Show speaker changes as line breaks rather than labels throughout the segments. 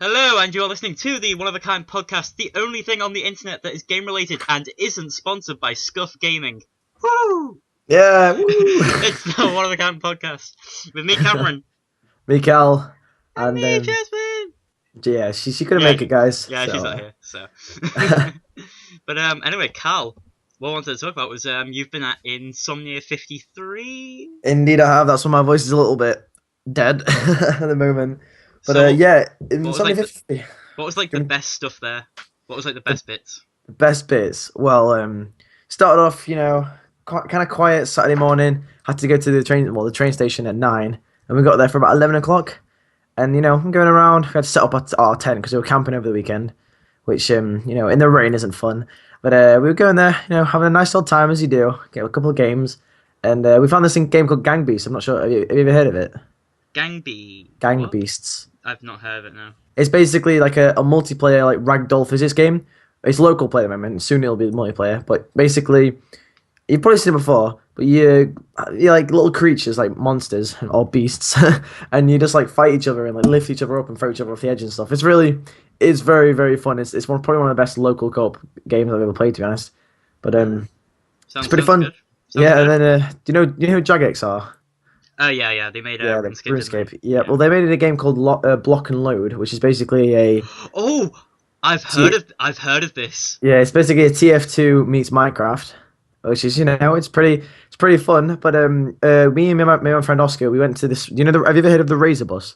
Hello, and you are listening to the One of a Kind podcast, the only thing on the internet that is game related and isn't sponsored by Scuff Gaming. Woo!
Yeah, woo!
It's the One of a Kind podcast with me, Cameron,
Mikael,
and
and
me, Jasmine.
yeah, she couldn't
Yeah,
make it, guys.
yeah,
So
she's not here. So, but anyway, Carl, what I wanted to talk about was you've been at Insomnia 53.
indeed, I have. That's why my voice is a little bit dead at the moment. But
So,
yeah,
what was
Insomnia
like
50.
what was like the best stuff there? What was like the best bits?
Best bits. Well, started off, kind of quiet Saturday morning. Had to go to the train station at 9, and we got there for about 11 o'clock. And I'm going around. I had to set up at 10 because we were camping over the weekend, which in the rain isn't fun. But we were going there, having a nice old time as you do. Get a couple of games, and we found this game called Gang Beasts. I'm not sure. Have you ever heard of it? Gang
What?
Beasts.
I've not heard of it now.
It's basically like a multiplayer like ragdoll physics game. It's local play at the moment. Soon it'll be multiplayer. But basically, you've probably seen it before. But you're like little creatures, like monsters or beasts, and you just like fight each other and like lift each other up and throw each other off the edge and stuff. It's very very fun. It's probably one of the best local co-op games I've ever played, to be honest. But it's pretty fun.
Good. Sounds
Yeah,
good.
and then do you know who Jagex are?
Oh yeah, they made a
Yeah, the
RuneScape, didn't they?
RuneScape. Yeah, well, they made it a game called Block and Load, which is basically
Oh,
T-
I've heard of this.
yeah, it's basically a TF2 meets Minecraft, which is it's pretty fun. But me and my friend Oscar, we went to this. Have you ever heard of the Razor Bus?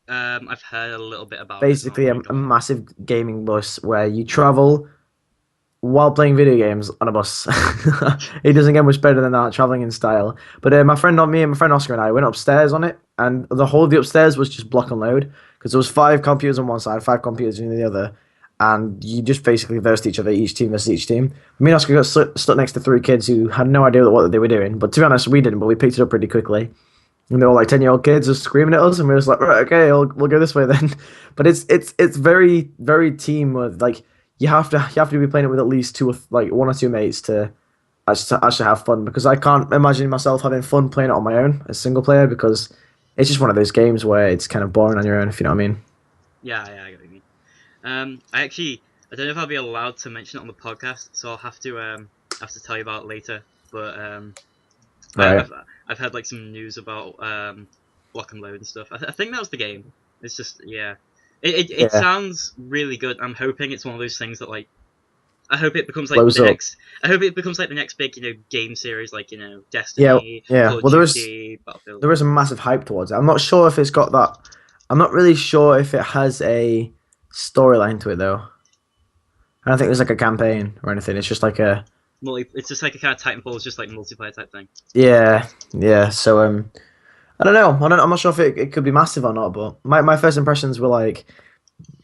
I've heard a little bit about
Basically,
it.
a massive gaming bus where you travel while playing video games on a bus. It doesn't get much better than that, traveling in style. But me and my friend Oscar and I went upstairs on it, and the whole of the upstairs was just block and load because there was 5 computers on one side, 5 computers on the other, and you just basically versed each other, each team versus each team. Me and Oscar got stuck next to 3 kids who had no idea what they were doing. But to be honest, we didn't, but we picked it up pretty quickly. And they were like 10-year-old kids just screaming at us, and we were just like, right, okay, we'll go this way then. But it's very very team with like you have to be playing it with at least like 1 or 2 mates to actually have fun, because I can't imagine myself having fun playing it on my own as single player, because it's just one of those games where it's kind of boring on your own, if you know what I mean.
Yeah, I get what you mean. I don't know if I'll be allowed to mention it on the podcast, so I'll have to tell you about it later. But
Right.
I've heard like some news about Block and Load and stuff. I think that was the game. It's just It
Yeah.
sounds really good. I'm hoping it's one of those things that like I hope it becomes like
Blows up.
I hope it becomes like the next big game series, like Destiny,
Yeah.
Call of
Well,
Duty, Battlefield.
there is a massive hype towards it. I'm not sure if it's got that. I'm not really sure if it has a storyline to it though. I don't think there's like a campaign or anything. It's just like a
It's just like a kind of Titanfall. It's just like multiplayer type thing.
yeah. So I don't know. I'm not sure if it could be massive or not. But my first impressions were like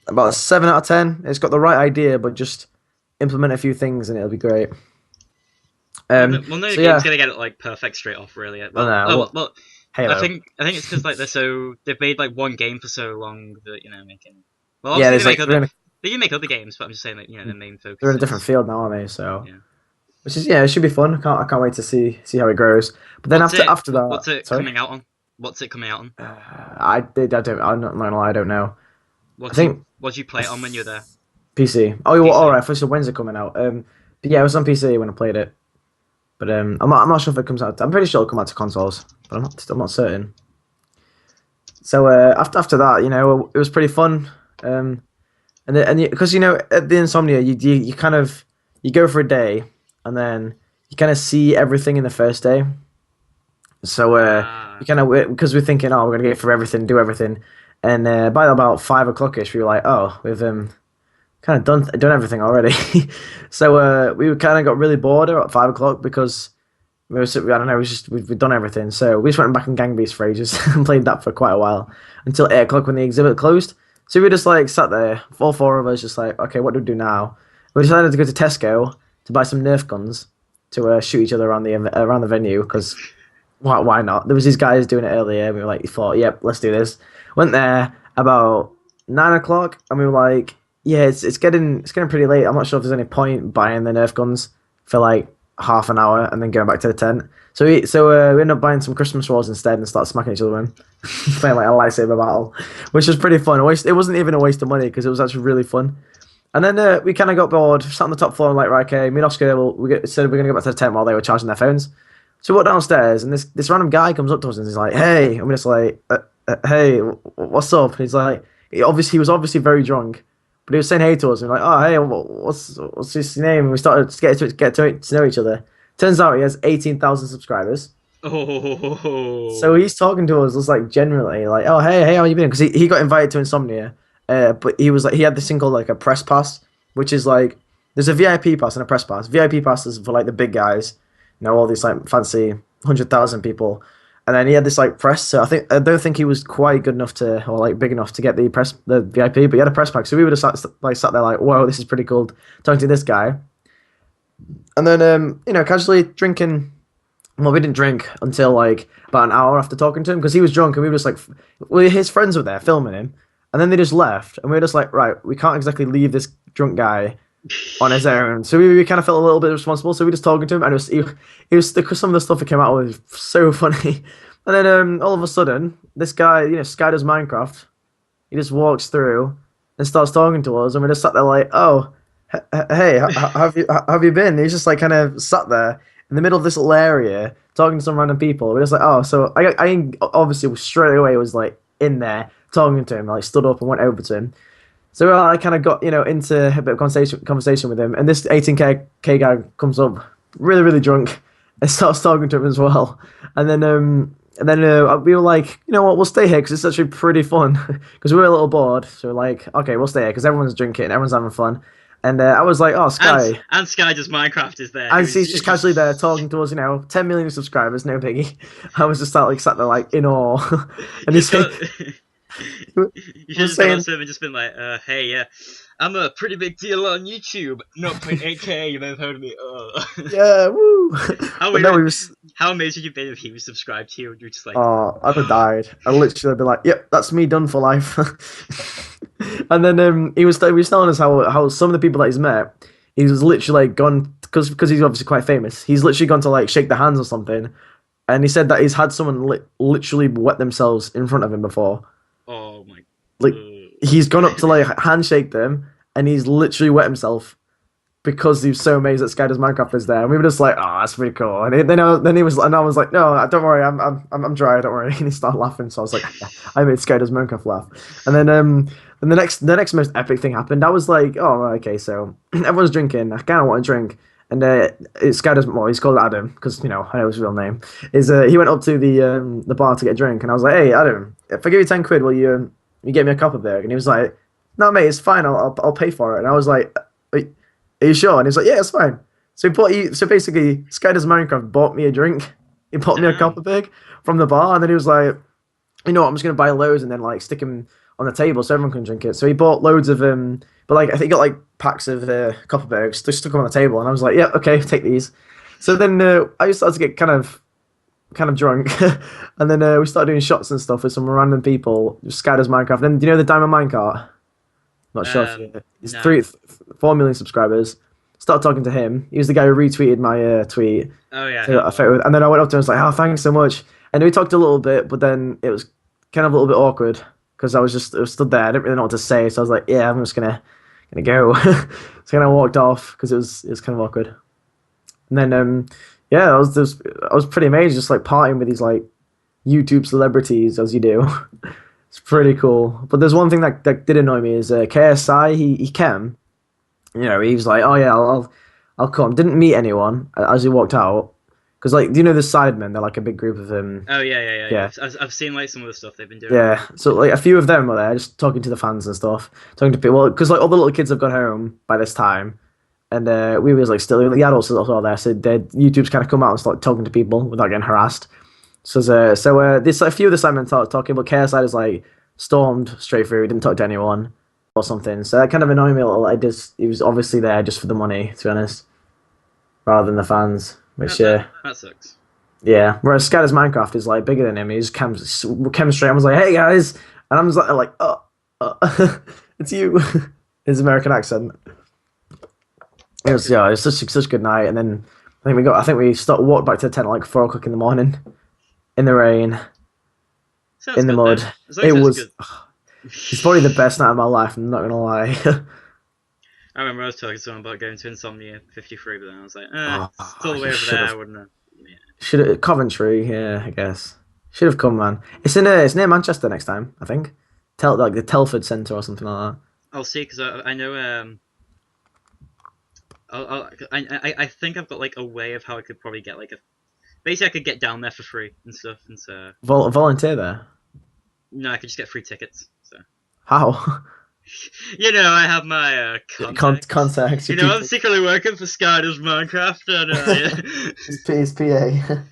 about a 7 out of 10. It's got the right idea, but just implement a few things and it'll be great.
Well, no game's
So yeah.
gonna get it like perfect straight off, really.
Well, no,
Well,
Halo.
I think it's because like they've made like one game for so long that making. Well,
Yeah,
obviously
there's
they do make other games, but I'm just saying that the main focus.
they're in a
is-
different field now, aren't they? So
Yeah.
which is it should be fun. I can't wait to see how it grows. But then after that,
what's it
sorry?
coming out on? What's it coming out on?
I'm not gonna lie, I don't know.
What
I think
what did you play it on when you were there?
PC. Oh, well,
PC.
all right. First, when's it coming out? But yeah, it was on PC when I played it. But I'm not sure if it comes out. I'm pretty sure it'll come out to consoles, but I'm not certain. So after that, it was pretty fun. Because at the Insomnia, you kind of you go for a day, and then you kind of see everything in the first day. So you kind of because we're thinking, oh, we're gonna get through everything, do everything, and by about 5 o'clockish, we were like, oh, we've kind of done everything already. So we kind of got really bored at 5 o'clock because I don't know, we've done everything. So we just went back in Gang Beasts for ages and played that for quite a while until 8 o'clock when the exhibit closed. So we just like sat there, all 4 of us, just like, okay, what do we do now? We decided to go to Tesco to buy some Nerf guns to shoot each other around the venue, because why not? There was these guys doing it earlier. And we were like, thought, yep, let's do this. Went there about 9 o'clock, and we were like, yeah, it's getting pretty late. I'm not sure if there's any point buying the Nerf guns for like half an hour and then going back to the tent. So we ended up buying some Christmas rolls instead and started smacking each other with them, playing like a lightsaber battle, which was pretty fun. It wasn't even a waste of money because it was actually really fun. And then we kind of got bored, sat on the top floor and like, right, okay, me and Oscar, said we're going to go back to the tent while they were charging their phones. So we walked downstairs and this random guy comes up to us and he's like, hey, and we're just like, hey, what's up? And he's like, he was obviously very drunk, but he was saying hey to us and we're like, oh, hey, what's his name? And we started to get to know each other. Turns out he has 18,000 subscribers.
Oh.
So he's talking to us just like generally, like, oh, hey, how you been? Because he got invited to Insomnia. But he had this thing called like a press pass, which is like there's a VIP pass and a press pass. VIP pass is for like the big guys, all these like fancy 100,000 people, and then he had this like press. So I don't think he was quite good enough or like big enough to get the VIP, but he had a press pack. So we would have sat there like, whoa, this is pretty cool, talking to this guy, and then casually drinking. Well, we didn't drink until like about an hour after talking to him because he was drunk, and we were just like, well, his friends were there filming him. And then they just left, and we were just like, right, we can't exactly leave this drunk guy on his own. So we kind of felt a little bit responsible. So we just talking to him, and it was some of the stuff he came out with was so funny. And then all of a sudden, this guy, Sky does Minecraft. He just walks through and starts talking to us, and we just sat there like, oh, hey, how have you been? And he's just like kind of sat there in the middle of this little area talking to some random people. We're just like, oh, so I obviously straight away was like in there. Talking to him, I like, stood up and went over to him. So I kind of got into a bit of conversation with him, and this 18k guy comes up, really really drunk, and starts talking to him as well. And then we were like, you know what, we'll stay here because it's actually pretty fun. Because we were a little bored, so we're like, okay, we'll stay here because everyone's drinking, everyone's having fun. And I was like, oh, Sky.
And Sky does Minecraft is there.
And he's just casually there talking to us, 10 million subscribers, no biggie. I was just sat there like in awe. And he's like.
You should have gone to him and just been like, hey, yeah, I'm a pretty big deal on YouTube. 0.8k, you've never heard of me.
Yeah, woo.
How amazed would you be if he was subscribed to you and you're just like,
oh, I'd have died. I literally be like, yep, that's me done for life. And then he was telling us how some of the people that he's met, he's literally like gone, because he's obviously quite famous, he's literally gone to like shake the hands or something. And he said that he's had someone literally wet themselves in front of him before.
Oh my!
Like he's gone up to like handshake them, and he's literally wet himself because he was so amazed that Sky Does Minecraft is there. And we were just like, oh, that's pretty cool. And then I was like, no, don't worry, I'm dry, don't worry. And he started laughing, so I was like, I made Sky Does Minecraft laugh. And then the next most epic thing happened. I was like, oh, okay, so everyone's drinking. I kind of want to drink. And Sky doesn't. Well, he's called Adam because I know his real name. He went up to the bar to get a drink, and I was like, "Hey, Adam, if I give you 10 quid, will you get me a Copperberg?" And he was like, "No, mate, it's fine. I'll pay for it." And I was like, "Are you sure?" And he was like, "Yeah, it's fine." So basically, Sky Does Minecraft bought me a drink. He bought me a Copperberg from the bar, and then he was like, "You know what? I'm just gonna buy loads and then like stick them on the table so everyone can drink it." So he bought loads of but like I think he got like packs of Copperbergs, just stuck them on the table, and I was like, "Yeah, okay, take these." So then I just started to get kind of drunk, and then we started doing shots and stuff with some random people. Sky Does Minecraft, and do you know the Diamond Minecart? Not sure. He's
no.
4 million subscribers. Started talking to him. He was the guy who retweeted my tweet.
Oh yeah.
And then I went up to him and was like, "Oh, thanks so much." And we talked a little bit, but then it was kind of a little bit awkward because I was stood there. I didn't really know what to say, so I was like, "Yeah, I'm just gonna go." So then I walked off because it was kind of awkward. And then I was pretty amazed, just like partying with these like YouTube celebrities as you do. It's pretty cool. But there's one thing that did annoy me is KSI. He came. He was like, "Oh yeah, I'll come." Didn't meet anyone as he walked out. Because, like, do you know the Sidemen? They're like a big group of them.
Oh, yeah. I've seen, like, some of the stuff they've been doing.
Yeah, so, like, a few of them were there, just talking to the fans and stuff. Talking to people. Because, like, all the little kids have gone home by this time. And we was, like, still, the adults are also there. So, YouTube's kind of come out and start talking to people without getting harassed. So this a few of the Sidemen started talking, but KSI was, like, stormed straight through. Didn't talk to anyone or something. So, that kind of annoyed me a little. He was obviously there just for the money, to be honest. Rather than the fans. Which
that sucks.
Yeah. Whereas Sky Does Minecraft is like bigger than him. He just came straight. I was like, "Hey guys," and I'm just like, "It's you." His American accent. It was such a good night. And then I think we walked back to the tent at like 4 o'clock in the morning, in the rain,
Sounds
in the
good though.
mud.
As long
It
as it's
was.
good.
It's probably the best night of my life. I'm not gonna lie.
I remember I was talking to someone about going to Insomnia 53, but then I was like,
Oh,
it's all the way
you
over
should
there. I
have.
wouldn't have. Yeah.
Should have Coventry. Yeah, I guess. Should have come, man. It's near Manchester next time. I think. Like the Telford Centre or something like that.
I'll see because I know I think I've got like a way of how I could probably get like a basically I could get down there for free and stuff and so
Volunteer there.
no I could just get free tickets so
How?
I have my contacts
Contacts your
I'm
people.
secretly working for Skyder's Minecraft and
His PA.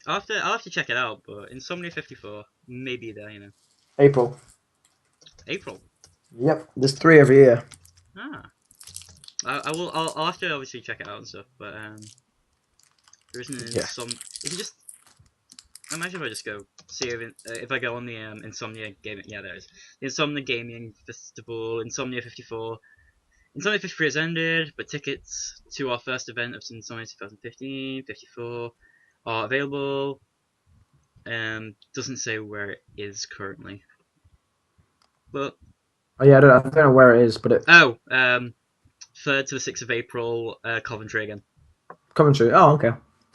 I'll have to check it out but Insomnia 54 maybe there
April.
April
Yep. There's 3 every year.
ah I'll have to obviously check it out and stuff but there isn't
Yeah.
some you can just imagine if I just go see if I go on the Insomnia Gaming. Yeah, there is the Insomnia Gaming Festival. Insomnia 54. Insomnia 53 has ended, but tickets to our first event of Insomnia 2015 54 are available. Doesn't say where it is currently, but
Oh yeah, I don't know where it is, but
3rd to the 6th of April, Coventry again.
Coventry. Oh, okay.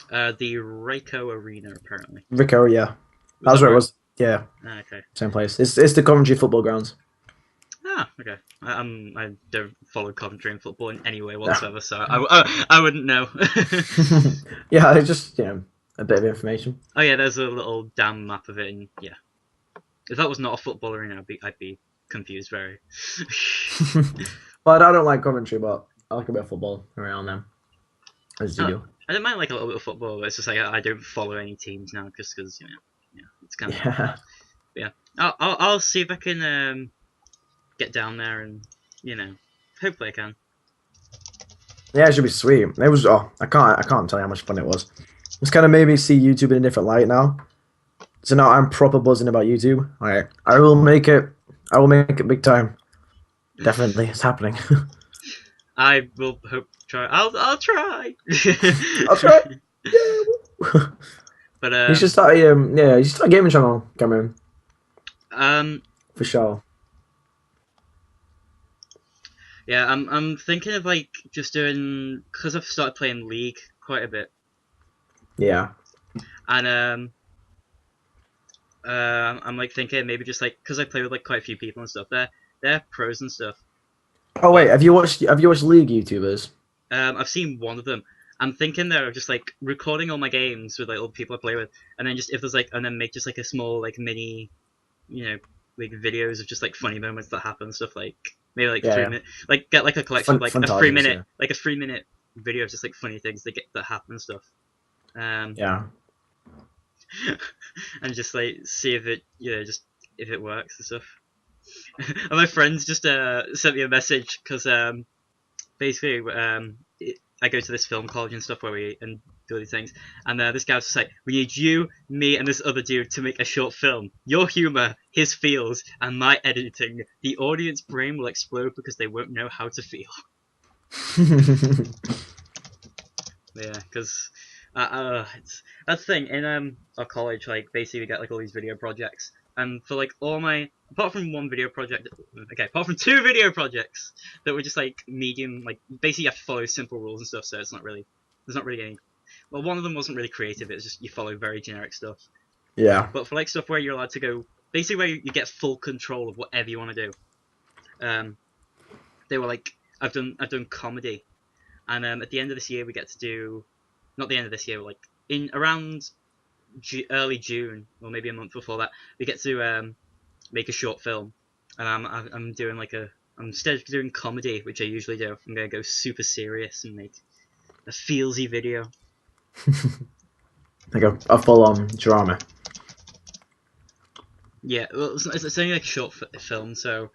The Reiko Arena apparently.
Rico, yeah.
Was
That was
that
where it
right?
was. Yeah,
Okay.
same place. It's the Coventry football grounds.
Ah, okay. I don't follow Coventry in football in any way whatsoever, so I wouldn't know.
Yeah, it's just a bit of information.
Oh yeah, there's a little damn map of it, and yeah, if that was not a football arena, I'd be confused very.
But I don't like Coventry, but I like a bit of football around them, as you do.
I don't mind like a little bit of football, but it's just like I don't follow any teams now, just because it's kind of
Yeah.
yeah. I'll see if I can get down there and hopefully I can.
Yeah, it should be sweet. It was. Oh, I can't tell you how much fun it was. It's kind of made me see YouTube in a different light now. So now I'm proper buzzing about YouTube. Alright, I will make it. I will make it big time. Definitely, it's happening.
I will try. I'll try.
I'll try. Yeah.
But
You should start you should start a gaming channel, Cameron. For sure.
Yeah, I'm thinking of like just doing because I've started playing League quite a bit,
Yeah.
and I'm like thinking maybe just like because I play with like quite a few people and stuff. They're pros and stuff.
Oh wait, have you watched League YouTubers?
I've seen one of them. I'm thinking they're just like recording all my games with like all the people I play with, and then just if there's like and then make just like a small like mini, like videos of just like funny moments that happen and stuff like maybe like 3 minutes, like get like a collection of like a 3 minute like a 3 minute video of just like funny things that happen and stuff.
Yeah.
And just like see if it just if it works and stuff. And my friends just sent me a message because basically I go to this film college and stuff where we and do these things, and this guy was just like, we need you, me, and this other dude to make a short film. Your humor, his feels, and my editing. The audience brain will explode because they won't know how to feel. Yeah, because it's that's the thing in our college. Like basically, we get like all these video projects, and for like all my apart from two video projects that were just like medium, like basically you have to follow simple rules and stuff. So there's not really any. Well, one of them wasn't really creative. It was just you follow very generic stuff.
Yeah.
But for like stuff where you're allowed to go, basically where you get full control of whatever you want to do. They were like, I've done comedy, and at the end of this year we get to do, not the end of this year, like in around early June or maybe a month before that, we get to make a short film, and I'm doing like instead of doing comedy, which I usually do, I'm gonna go super serious and make a feelsy video.
Like a full-on drama.
Yeah, well, it's only like a short film, so,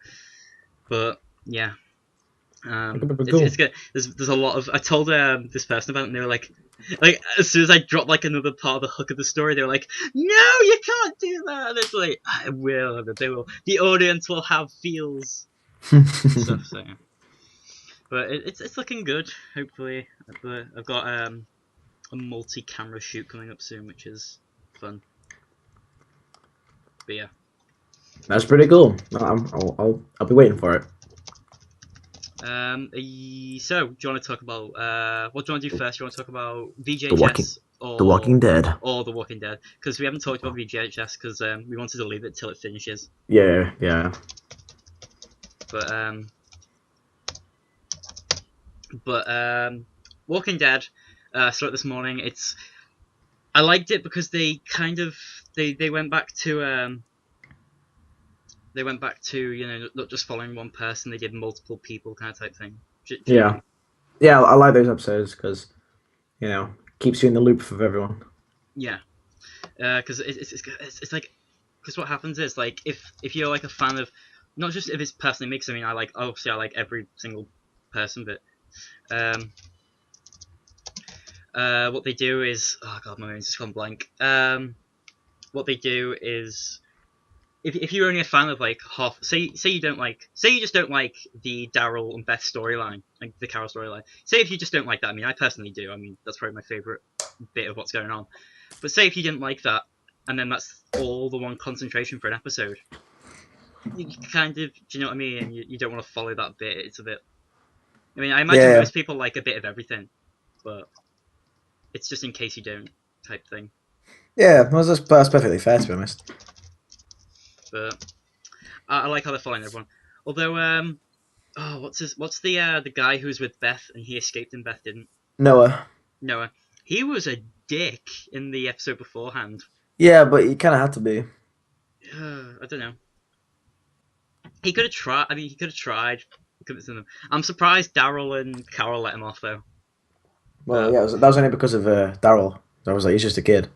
but yeah, it's good. There's a lot of. I told this person about it, and they were like as soon as I dropped like another part of the hook of the story, they were like, "No, you can't do that." And it's like, I will, and they will. The audience will have feels and stuff. So, yeah. But it's looking good. Hopefully, I've got a multi-camera shoot coming up soon, which is fun. But yeah.
That's pretty cool. I'll be waiting for it.
So do you want to talk about what do you want to do first? Do you want to talk about
The
VHS
Walking Dead.
or The Walking Dead? Because we haven't talked about VHS because we wanted to leave it till it finishes.
Yeah, yeah.
But Walking Dead. Started this morning. I liked it because they kind of they went back to not just following one person. They did multiple people kind of type thing.
Yeah, yeah. I like those episodes because keeps you in the loop of everyone.
Yeah, because it's like because what happens is like if you're like a fan of not just if it's personally mixed. I mean, I like every single person, but what they do is oh god, my mind's just gone blank. What they do is if you're only a fan of like half, say you just don't like the Daryl and Beth storyline, like the Carol storyline. Say if you just don't like that. I mean, I personally do. I mean, that's probably my favorite bit of what's going on. But say if you didn't like that, and then that's all the one concentration for an episode. You kind of, do you know what I mean? And you don't want to follow that bit. It's a bit. I mean, I imagine most people like a bit of everything, but it's just in case you don't type thing.
Yeah, well, that's perfectly fair, to be honest.
But I like how they're following everyone. Although, what's the guy who was with Beth and he escaped and Beth didn't?
Noah.
He was a dick in the episode beforehand.
Yeah, but he kind of had to be.
I don't know. He could have tried. I mean, he could have tried. I'm surprised Daryl and Carol let him off though.
Well, yeah, that was only because of Daryl. I was like, he's just a kid.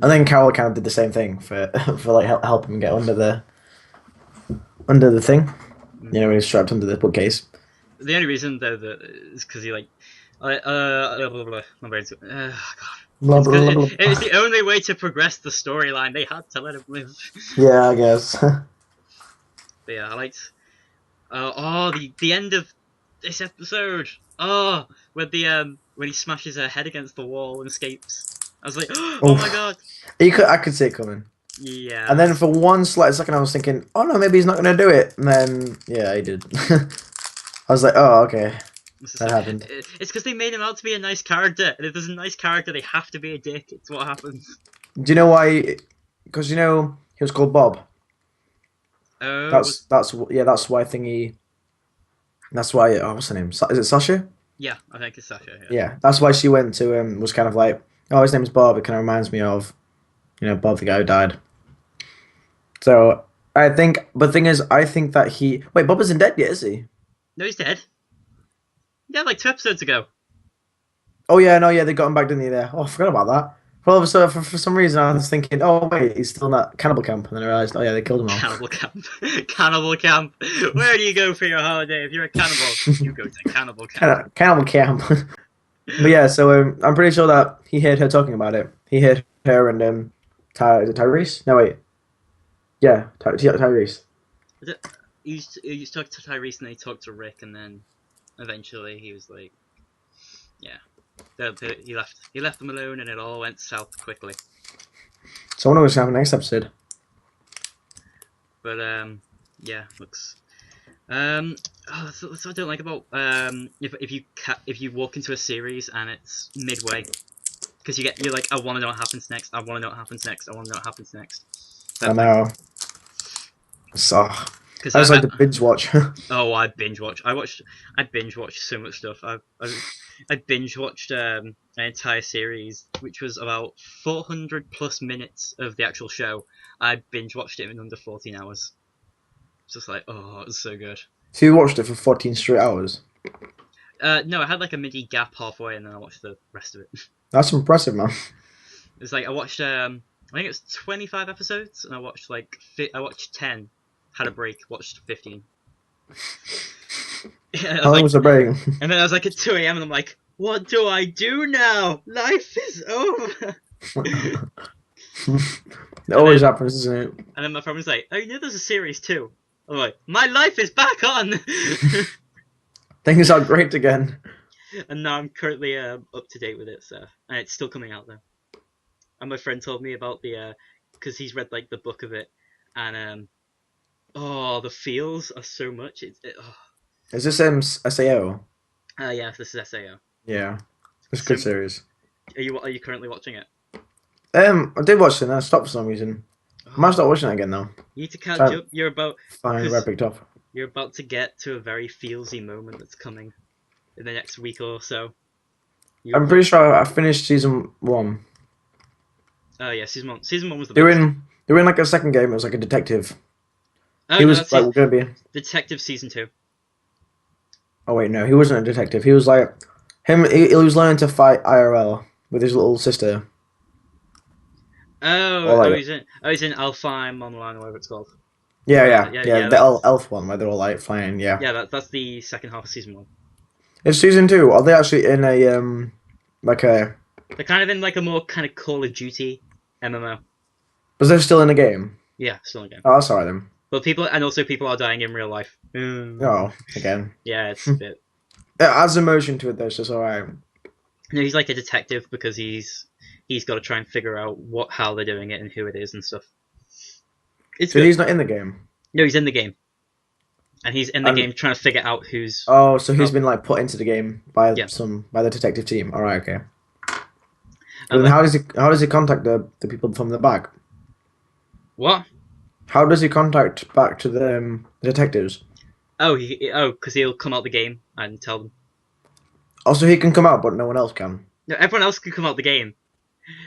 And then Carol kind of did the same thing for like help him get under the thing. You know, when he's strapped under the bookcase.
The only reason though that is because he like, my brain's God. It's the only way to progress the storyline. They had to let him live.
Yeah, I guess.
But yeah, I liked. The end of this episode. When he smashes her head against the wall and escapes. I was like, oh my god.
I could see it coming.
Yeah.
And then for one slight second, I was thinking, oh no, maybe he's not going to do it. And then, yeah, he did. I was like, oh, okay. That happened.
It's because they made him out to be a nice character. And if there's a nice character, they have to be a dick. It's what happens.
Do you know why? Because, he was called Bob.
Oh.
That's why thingy. That's why. Oh, what's her name? Is it Sasha?
Yeah, I think it's Sasha.
Yeah, that's why she went to was kind of like, oh, his name's Bob. It kind of reminds me of, Bob, the guy who died. So I think, but the thing is, I think that Bob isn't dead yet, is he?
No, he's dead. Yeah, like 2 episodes ago.
Oh yeah, no, yeah, they got him back, didn't they? There. Oh, I forgot about that. Well, so for some reason, I was thinking, oh wait, he's still in that cannibal camp, and then I realized, oh yeah, they killed him off.
Cannibal camp. Cannibal camp. Where do you go for your holiday? If you're a cannibal, you go to cannibal camp.
Cannibal camp. But yeah, so I'm pretty sure that he heard her talking about it. He heard her and is it Tyrese? No wait. Yeah, Tyrese.
He used to talk to Tyrese, and then he talked to Rick, and then eventually he was like, yeah. He left them alone, and it all went south quickly.
So I wonder what's going to happen next episode.
But yeah, looks. That's what I don't like about if you walk into a series and it's midway, because you're like, I want to know what happens next. I want to know what happens next. I want to know what happens next.
I know. So I just like to binge watch.
Oh, I binge watch. I binge watch so much stuff. I binge watched an entire series, which was about 400 plus minutes of the actual show. I binge watched it in under 14 hours. It's just like, oh, it was so good.
So you watched it for 14 straight hours?
No, I had like a midi gap halfway, and then I watched the rest of it.
That's impressive, man.
It's like I watched, I think it was 25 episodes, and I watched 10. Had a break, watched 15.
How long was the break?
And then I was like at 2 a.m. and I'm like, what do I do now? Life is over.
It always happens, isn't it?
And then my friend was like, oh, there's a series too. I'm like, my life is back on.
Things are great again.
And now I'm currently up to date with it, so and it's still coming out though. And my friend told me about the because he's read like the book of it, and oh, the feels are so much. Oh.
Is this SAO?
Yeah, this is SAO.
Yeah, it's a
So,
good series.
are you currently watching it?
I did watch it and I stopped for some reason. I might
Oh,
start watching it again now.
you need to catch
Try
up. You're about
find where I
because
picked up.
you're about to get to a very feelsy moment that's coming in the next week or so.
I'm pretty sure I finished season 1.
Oh yeah, season one was the
They were
best.
in like a second game. It was like a detective.
Oh
He
no,
was
that's
like
it.
we're gonna be.
Detective season 2.
Oh wait, no, he wasn't a detective. He was like him. He was learning to fight IRL with his little sister. Or like
He's in Alfheim Online or whatever it's called.
yeah, the elf one where they're all like flying. Yeah,
Yeah, that's the second half of season 1.
it's season 2. Are they actually in a like a?
They're kind of in like a more kind of Call of Duty MMO.
Was they still in the game?
Yeah, still a game.
Oh, sorry then.
But people are dying in real life.
Oh, again.
Yeah, it's a bit.
It adds emotion to it though, so it's alright.
No, he's like a detective because he's got to try and figure out how they're doing it and who it is and stuff. It's
So
good.
he's not in the game.
No, he's in the game, and he's in the
And
game trying to figure out who's.
oh, so he's
Oh,
been like put into the game by
yeah.
by the detective team. All right, okay.
And
And
like,
how does he contact the people from the back?
what?
How does he contact back to the detectives?
Oh, because he'll come out the game and tell them.
Also, he can come out, but no one else can.
No, everyone else can come out the game.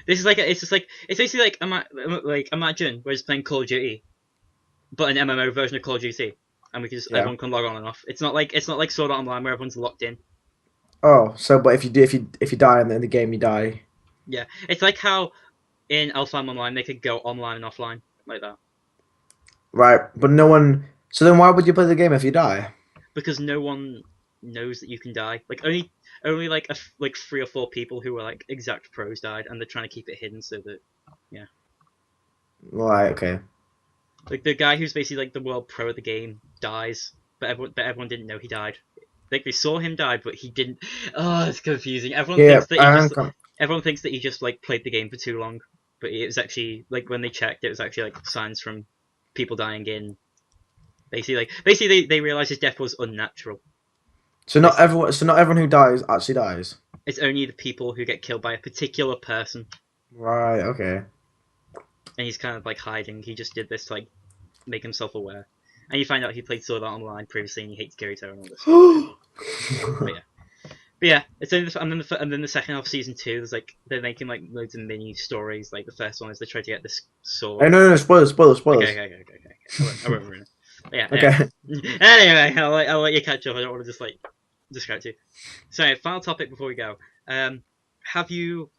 This is it's basically like imagine we're just playing Call of Duty, but an MMO version of Call of Duty, and we can just everyone can log on and off. It's not like Sword Art Online where everyone's locked in.
Oh, so but if you die in the game, you die.
Yeah, it's like how in Alfheim Online they could go online and offline like that.
Right, but no one. So then, why would you play the game if you die?
Because no one knows that you can die. Like only like like 3 or 4 people who are like exact pros died, and they're trying to keep it hidden so that
Right, okay.
like the guy who's basically like the world pro of the game dies, but everyone didn't know he died. Like they saw him die, but he didn't. Oh, it's confusing. Everyone thinks that he just like played the game for too long, but it was actually like when they checked, it was actually like signs from people dying in. Basically they realized his death was unnatural.
So not everyone who dies actually dies.
It's only the people who get killed by a particular person,
Right, okay.
and he's kind of like hiding. He just did this to like make himself aware. And you find out he played Sword Art Online previously, and he hates Kirito and all this stuff. But yeah, it's only and then the second half of season 2. There's like they're making like loads of mini stories. Like the first one is they try to get this sword.
Hey, no, spoilers.
Okay. I won't ruin it. But yeah.
Okay.
Anyway, I'll let you catch up. I don't want to just like distract you. So final topic before we go. Have you've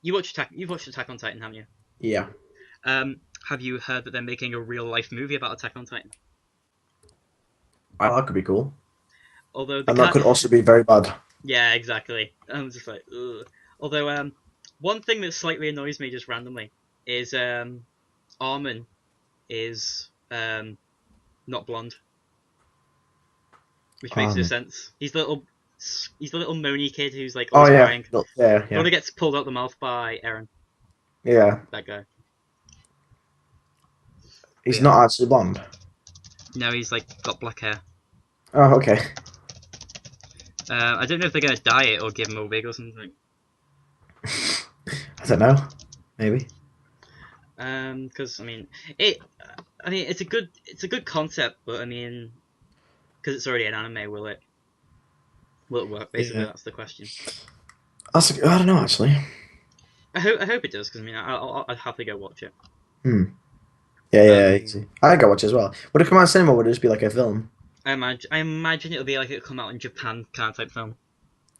watched Attack on Titan, haven't you?
Yeah.
Have you heard that they're making a real life movie about Attack on Titan?
That could be cool.
Although
and that could also be very bad.
Yeah, exactly. I'm just like, ugh. Although, one thing that slightly annoys me just randomly is Armin is not blonde, which makes no sense. He's the little moany kid who's like always crying.
Yeah.
Only gets pulled out the mouth by Eren.
Yeah.
That guy.
He's not actually blonde.
No, he's like got black hair.
Oh, okay.
I don't know if they're gonna dye it or give him a wig or something.
I don't know. Maybe.
Because I mean, it's a good concept, but I mean, because it's already an anime, will it work? Basically, that's the question.
I don't know actually.
I hope it does, because I mean, I'd happily go watch it.
Yeah, easy. I'd go watch it as well. Would it come out in cinema or would it just be like a film?
I imagine it'll be like it'll come out in Japan kind of type film.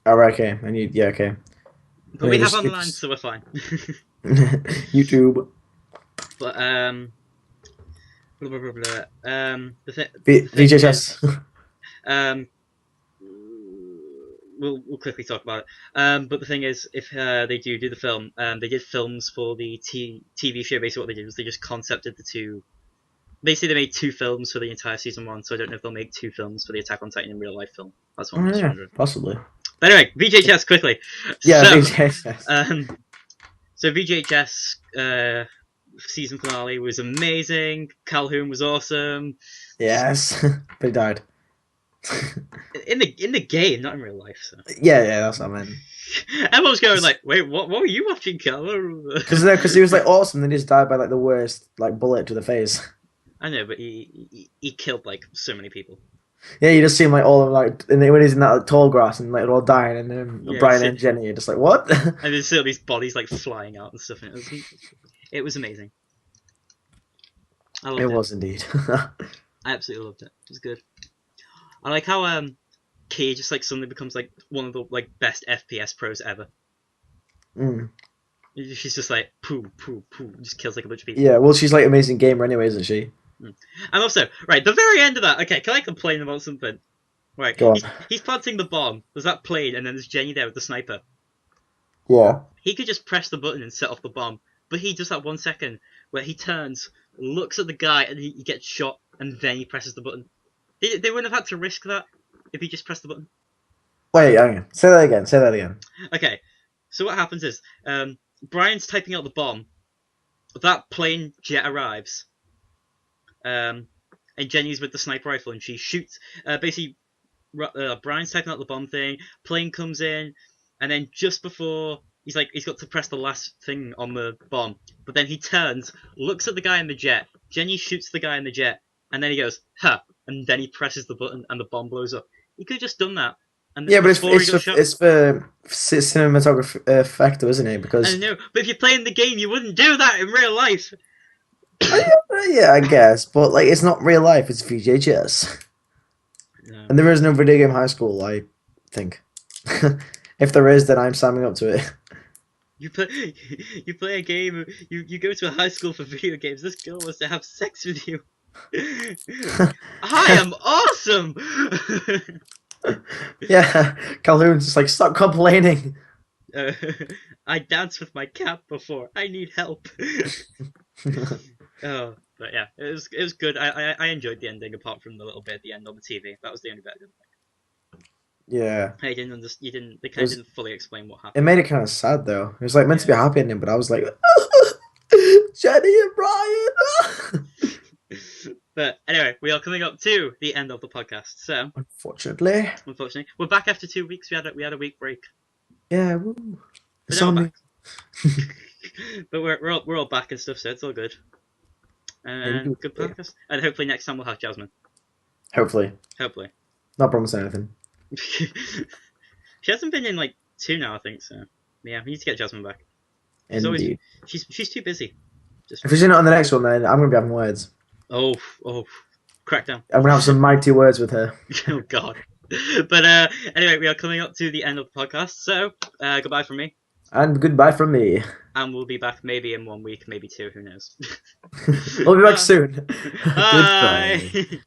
Oh, right, okay. Okay.
But we have online, so we're fine.
YouTube.
But
VHS.
We'll quickly talk about it. But the thing is, if they do the film, they did films for the TV show. Basically, what they did was they just concepted the two. Basically, they made 2 films for the entire season 1. So I don't know if they'll make 2 films for the Attack on Titan in real life film. That's what I'm just wondering.
Possibly.
But anyway, VGHS quickly.
Yeah,
So,
VGHS.
So VGHS season finale was amazing. Calhoun was awesome.
Yes, but he died.
In the game, not in real life. So.
Yeah, that's what I meant.
Everyone was going like, "Wait, what were you watching, Calhoun?"
Because he was like awesome, then he just died by like the worst like bullet to the face.
I know, but he killed like so many people.
Yeah, you just see him like all of like, and then when he's in that like, tall grass and like they're all dying, and then
Yeah,
Brian and Jenny are just like, what?
And then see all these bodies like flying out and stuff. And it was amazing. I loved it.
It was indeed.
I absolutely loved it. It was good. I like how Kay just like suddenly becomes like one of the like best FPS pros ever.
Mm.
She's just like poo, just kills like a bunch of people.
Yeah, well, she's like an amazing gamer anyway, isn't she?
And also, right, the very end of that. Okay, can I complain about something? Right,
Go on.
he's planting the bomb. There's that plane, and then there's Jenny there with the sniper.
Yeah.
He could just press the button and set off the bomb, but he does that 1 second where he turns, looks at the guy, and he gets shot, and then he presses the button. They wouldn't have had to risk that if he just pressed the button.
Wait, hang on. Say that again.
Okay, so what happens is, Brian's typing out the bomb. That plane jet arrives. And Jenny's with the sniper rifle, and she shoots. Basically, Brian's typing out the bomb thing. Plane comes in, and then just before he's got to press the last thing on the bomb, but then he turns, looks at the guy in the jet. Jenny shoots the guy in the jet, and then he goes, "Huh!" And then he presses the button, and the bomb blows up. He could have just done that. And
Yeah, but it's for cinematography effect, isn't it? Because
I know, but if you're playing the game, you wouldn't do that in real life.
yeah, I guess, but like it's not real life; it's VHS.
No.
And there is no video game high school, I think. If there is, then I'm signing up to it.
You play a game. You go to a high school for video games. This girl wants to have sex with you. I am awesome.
Yeah, Calhoun's just like, stop complaining.
I danced with my cat before. I need help. Oh, but yeah, it was good. I enjoyed the ending, apart from the little bit at the end on the TV. That was the only bit I didn't like.
Yeah.
I didn't understand. They kind of didn't fully explain what
It
happened.
made it kind of sad though. It was like meant to be a happy ending, but I was like, Jenny and Brian.
But anyway, we are coming up to the end of the podcast. So
Unfortunately,
we're back after 2 weeks. We had a week break.
yeah.
But now we're back. But we're all back and stuff, so it's all good. And good podcast. And hopefully next time we'll have Jasmine.
Hopefully. Not promising anything.
She hasn't been in like 2 now, I think. So yeah, we need to get Jasmine back.
Indeed.
She's too busy.
If she's not on the next one, then I'm gonna be having words.
Oh, crackdown.
I'm gonna have some mighty words with her.
Oh God. But anyway, we are coming up to the end of the podcast. So goodbye from me.
And goodbye from me.
And we'll be back maybe in 1 week, maybe 2. Who knows?
We'll be back soon.
Bye.
Goodbye.